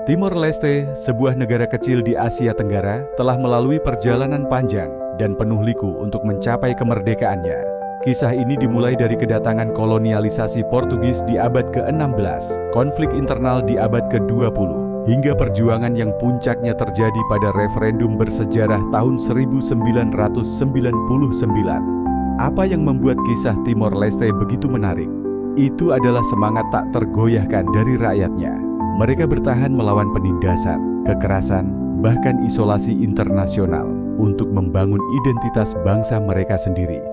Timor Leste, sebuah negara kecil di Asia Tenggara, telah melalui perjalanan panjang dan penuh liku untuk mencapai kemerdekaannya. Kisah ini dimulai dari kedatangan kolonialisasi Portugis di abad ke-16, konflik internal di abad ke-20, hingga perjuangan yang puncaknya terjadi pada referendum bersejarah tahun 1999. Apa yang membuat kisah Timor Leste begitu menarik? Itu adalah semangat tak tergoyahkan dari rakyatnya. Mereka bertahan melawan penindasan, kekerasan, bahkan isolasi internasional untuk membangun identitas bangsa mereka sendiri.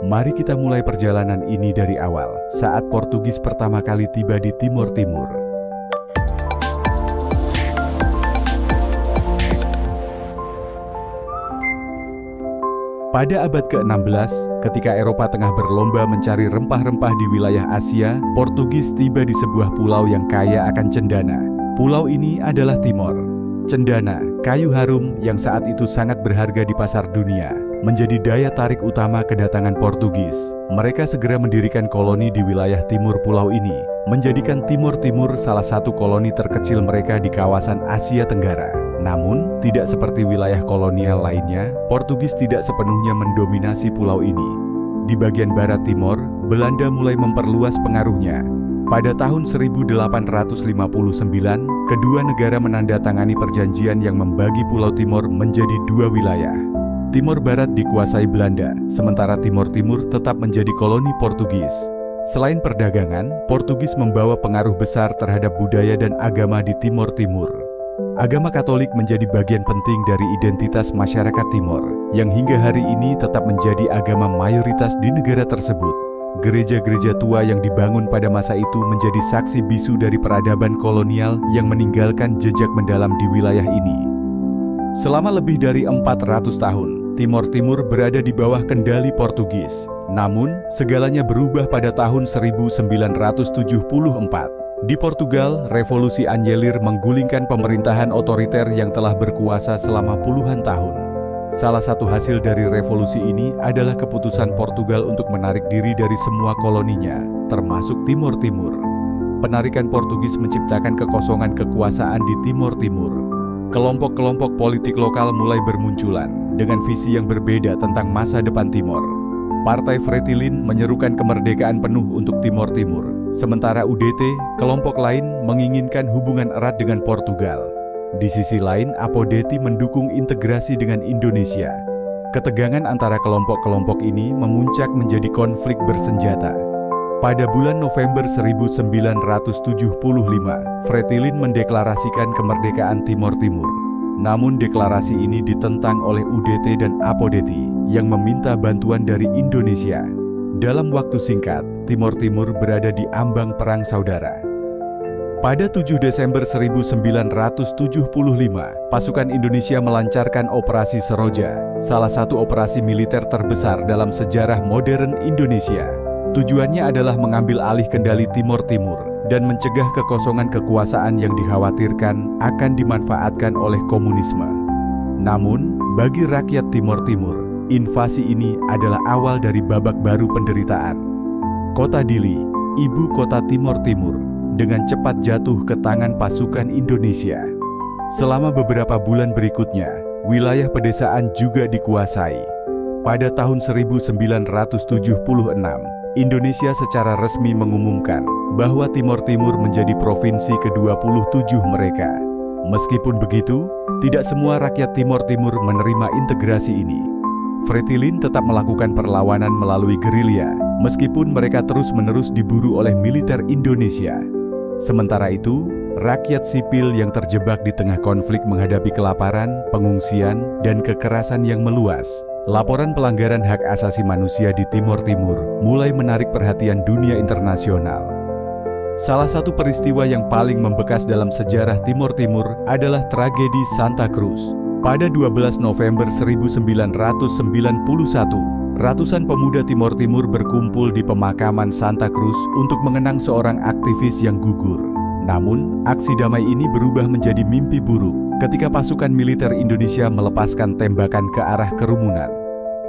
Mari kita mulai perjalanan ini dari awal, saat Portugis pertama kali tiba di Timor Timur. Pada abad ke-16, ketika Eropa tengah berlomba mencari rempah-rempah di wilayah Asia, Portugis tiba di sebuah pulau yang kaya akan cendana. Pulau ini adalah Timor. Cendana, kayu harum yang saat itu sangat berharga di pasar dunia, menjadi daya tarik utama kedatangan Portugis. Mereka segera mendirikan koloni di wilayah timur pulau ini, menjadikan Timor Timur salah satu koloni terkecil mereka di kawasan Asia Tenggara. Namun, tidak seperti wilayah kolonial lainnya, Portugis tidak sepenuhnya mendominasi pulau ini. Di bagian barat Timor, Belanda mulai memperluas pengaruhnya. Pada tahun 1859, kedua negara menandatangani perjanjian yang membagi Pulau Timor menjadi dua wilayah. Timor Barat dikuasai Belanda, sementara Timor Timur tetap menjadi koloni Portugis. Selain perdagangan, Portugis membawa pengaruh besar terhadap budaya dan agama di Timor Timur. Agama Katolik menjadi bagian penting dari identitas masyarakat Timor, yang hingga hari ini tetap menjadi agama mayoritas di negara tersebut. Gereja-gereja tua yang dibangun pada masa itu menjadi saksi bisu dari peradaban kolonial yang meninggalkan jejak mendalam di wilayah ini. Selama lebih dari 400 tahun, Timor Timur berada di bawah kendali Portugis. Namun, segalanya berubah pada tahun 1974. Di Portugal, Revolusi Anjelir menggulingkan pemerintahan otoriter yang telah berkuasa selama puluhan tahun. Salah satu hasil dari revolusi ini adalah keputusan Portugal untuk menarik diri dari semua koloninya, termasuk Timor Timur. Penarikan Portugis menciptakan kekosongan kekuasaan di Timor Timur. Kelompok-kelompok politik lokal mulai bermunculan dengan visi yang berbeda tentang masa depan Timor. Partai Fretilin menyerukan kemerdekaan penuh untuk Timor Timur, sementara UDT, kelompok lain, menginginkan hubungan erat dengan Portugal. Di sisi lain, Apodeti mendukung integrasi dengan Indonesia. Ketegangan antara kelompok-kelompok ini memuncak menjadi konflik bersenjata. Pada bulan November 1975, Fretilin mendeklarasikan kemerdekaan Timor Timur. Namun deklarasi ini ditentang oleh UDT dan Apodeti yang meminta bantuan dari Indonesia. Dalam waktu singkat, Timor Timur berada di ambang perang saudara. Pada 7 Desember 1975, pasukan Indonesia melancarkan Operasi Seroja, salah satu operasi militer terbesar dalam sejarah modern Indonesia. Tujuannya adalah mengambil alih kendali Timor Timur dan mencegah kekosongan kekuasaan yang dikhawatirkan akan dimanfaatkan oleh komunisme. Namun, bagi rakyat Timor Timur, invasi ini adalah awal dari babak baru penderitaan. Kota Dili, ibu kota Timor Timur, dengan cepat jatuh ke tangan pasukan Indonesia. Selama beberapa bulan berikutnya, wilayah pedesaan juga dikuasai. Pada tahun 1976, Indonesia secara resmi mengumumkan bahwa Timor Timur menjadi provinsi ke-27 mereka. Meskipun begitu, tidak semua rakyat Timor Timur menerima integrasi ini. Fretilin tetap melakukan perlawanan melalui gerilya, meskipun mereka terus-menerus diburu oleh militer Indonesia. Sementara itu, rakyat sipil yang terjebak di tengah konflik menghadapi kelaparan, pengungsian, dan kekerasan yang meluas. Laporan pelanggaran hak asasi manusia di Timor Timur mulai menarik perhatian dunia internasional. Salah satu peristiwa yang paling membekas dalam sejarah Timor Timur adalah tragedi Santa Cruz. Pada 12 November 1991, ratusan pemuda Timor Timur berkumpul di pemakaman Santa Cruz untuk mengenang seorang aktivis yang gugur. Namun, aksi damai ini berubah menjadi mimpi buruk ketika pasukan militer Indonesia melepaskan tembakan ke arah kerumunan.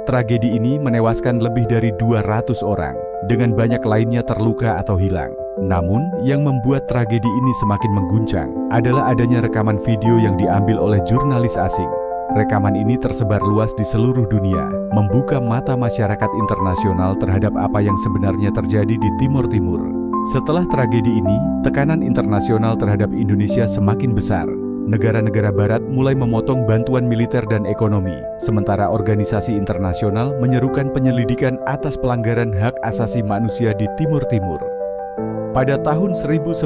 Tragedi ini menewaskan lebih dari 200 orang, dengan banyak lainnya terluka atau hilang. Namun, yang membuat tragedi ini semakin mengguncang adalah adanya rekaman video yang diambil oleh jurnalis asing. Rekaman ini tersebar luas di seluruh dunia, membuka mata masyarakat internasional terhadap apa yang sebenarnya terjadi di Timor Timur. Setelah tragedi ini, tekanan internasional terhadap Indonesia semakin besar. Negara-negara barat mulai memotong bantuan militer dan ekonomi, sementara organisasi internasional menyerukan penyelidikan atas pelanggaran hak asasi manusia di Timor Timur. Pada tahun 1999,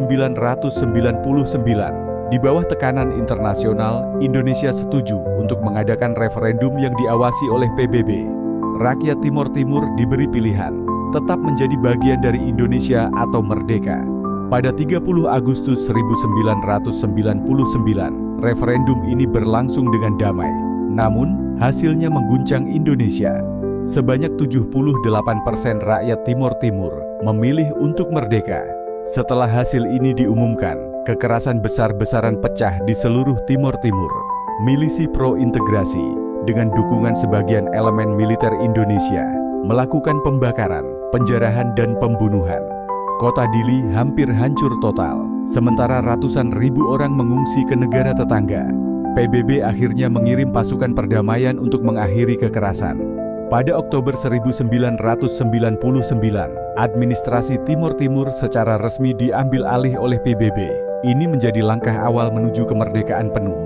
di bawah tekanan internasional, Indonesia setuju untuk mengadakan referendum yang diawasi oleh PBB. Rakyat Timor Timur diberi pilihan, tetap menjadi bagian dari Indonesia atau merdeka. Pada 30 Agustus 1999, referendum ini berlangsung dengan damai. Namun, hasilnya mengguncang Indonesia. Sebanyak 78% rakyat Timor Timur memilih untuk merdeka. Setelah hasil ini diumumkan, kekerasan besar-besaran pecah di seluruh Timor Timur. Milisi pro-integrasi dengan dukungan sebagian elemen militer Indonesia melakukan pembakaran, penjarahan, dan pembunuhan. Kota Dili hampir hancur total, sementara ratusan ribu orang mengungsi ke negara tetangga. PBB akhirnya mengirim pasukan perdamaian untuk mengakhiri kekerasan. Pada Oktober 1999, administrasi Timor Timur secara resmi diambil alih oleh PBB. Ini menjadi langkah awal menuju kemerdekaan penuh.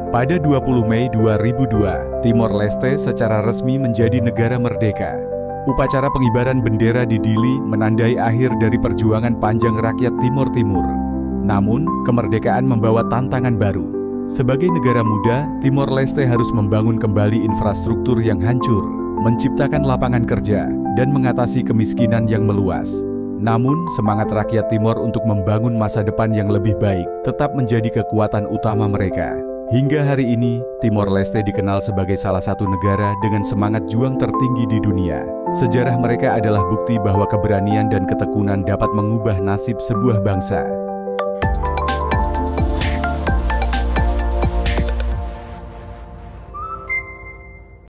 Pada 20 Mei 2002, Timor Leste secara resmi menjadi negara merdeka. Upacara pengibaran bendera di Dili menandai akhir dari perjuangan panjang rakyat Timor Timur. Namun, kemerdekaan membawa tantangan baru. Sebagai negara muda, Timor Leste harus membangun kembali infrastruktur yang hancur, menciptakan lapangan kerja, dan mengatasi kemiskinan yang meluas. Namun, semangat rakyat Timor untuk membangun masa depan yang lebih baik tetap menjadi kekuatan utama mereka. Hingga hari ini, Timor Leste dikenal sebagai salah satu negara dengan semangat juang tertinggi di dunia. Sejarah mereka adalah bukti bahwa keberanian dan ketekunan dapat mengubah nasib sebuah bangsa.